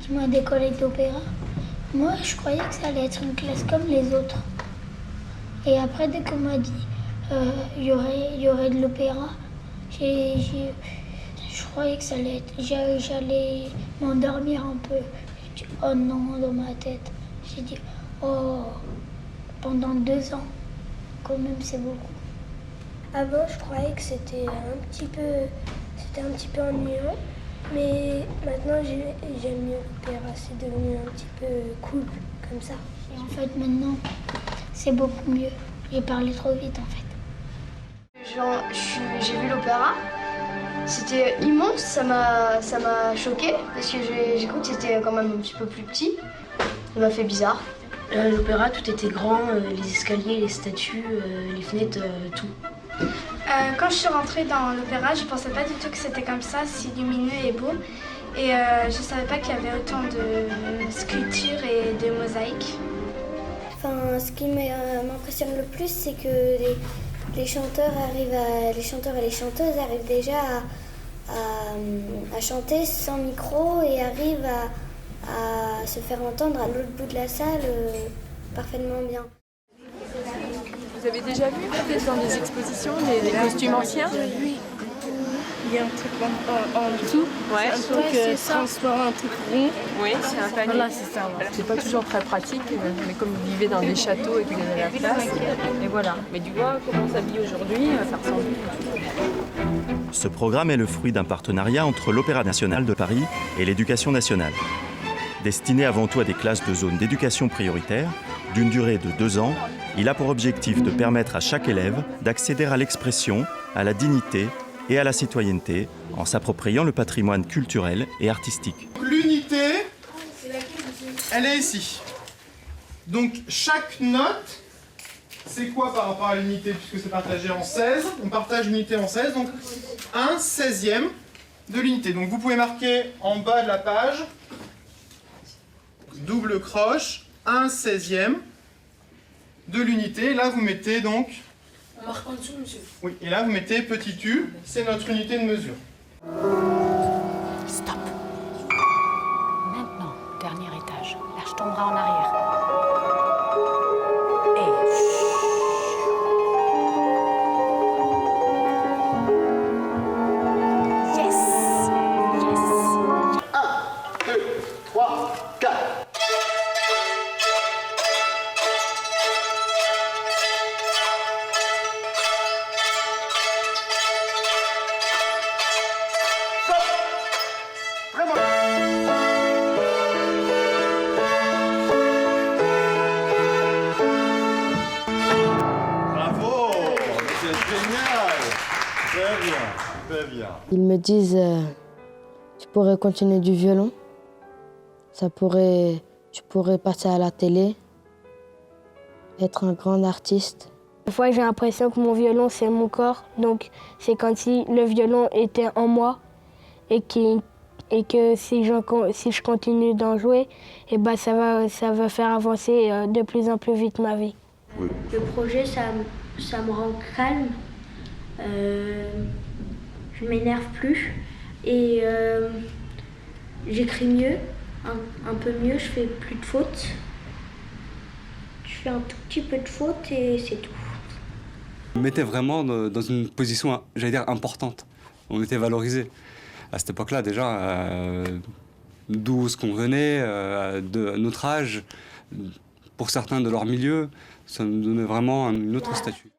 dis-moi des collègues d'opéra. Moi, je croyais que ça allait être une classe comme les autres. Et après, dès qu'on m'a dit il y aurait de l'opéra, je croyais que ça allait être... J'allais m'endormir un peu. J'ai dit, oh non, dans ma tête. J'ai dit, oh, pendant 2 ans, quand même, c'est beaucoup. Avant, je croyais que c'était un petit peu ennuyant, mais maintenant, j'aime mieux l'opéra. C'est devenu un petit peu cool, comme ça. Et en fait, maintenant, c'est beaucoup mieux. J'ai parlé trop vite, en fait. J'ai vu l'opéra. C'était immense, ça m'a choqué parce que j'ai cru que c'était quand même un petit peu plus petit. Ça m'a fait bizarre. L'opéra, tout était grand, les escaliers, les statues, les fenêtres, tout. Quand je suis rentrée dans l'opéra, je pensais pas du tout que c'était comme ça, si lumineux et beau. Et je savais pas qu'il y avait autant de sculptures et de mosaïques. Enfin, ce qui m'impressionne le plus, c'est que les chanteurs et les chanteuses arrivent déjà à chanter sans micro et arrivent à se faire entendre à l'autre bout de la salle parfaitement bien. Vous avez déjà vu peut-être dans des expositions des costumes anciens? Oui. Il y a un truc en dessous, Ouais. un truc transparent, un truc rond. Oui, c'est un panier. Voilà, c'est ça. Ouais. C'est pas toujours très pratique, mais comme vous vivez dans des châteaux et que vous avez la place, et voilà. Mais du coup, comment on s'habille aujourd'hui, ça ressemble. Ce programme est le fruit d'un partenariat entre l'Opéra national de Paris et l'Éducation nationale. Destiné avant tout à des classes de zone d'éducation prioritaire, d'une durée de 2 ans, il a pour objectif de permettre à chaque élève d'accéder à l'expression, à la dignité et à la citoyenneté en s'appropriant le patrimoine culturel et artistique. L'unité, elle est ici. Donc chaque note, c'est quoi par rapport à l'unité puisque c'est partagé en 16? On partage l'unité en 16, donc 1/16e de l'unité. Donc vous pouvez marquer en bas de la page, double croche, 1/16e de l'unité. Là vous mettez donc... On marque en dessous, monsieur. Oui, et là vous mettez petit u, c'est notre unité de mesure. Stop. Maintenant, dernier étage. Là, je tomberai en arrière. Et yes. Yes. 1, 2, 3, 4. Bravo, c'est génial. Très bien, très bien. Ils me disent tu pourrais continuer du violon, tu pourrais passer à la télé, être un grand artiste. Des fois, j'ai l'impression que mon violon, c'est mon corps. Donc, c'est comme si le violon était en moi et que si je continue d'en jouer, et ben ça va faire avancer de plus en plus vite ma vie. Oui. Le projet, ça me rend calme. Je m'énerve plus et j'écris mieux, un peu mieux, je fais plus de fautes. Je fais un tout petit peu de fautes et c'est tout. On mettait vraiment dans une position, j'allais dire, importante. On était valorisés. À cette époque-là, déjà, d'où ce qu'on venait, de notre âge, pour certains de leur milieu, ça nous donnait vraiment une autre statut.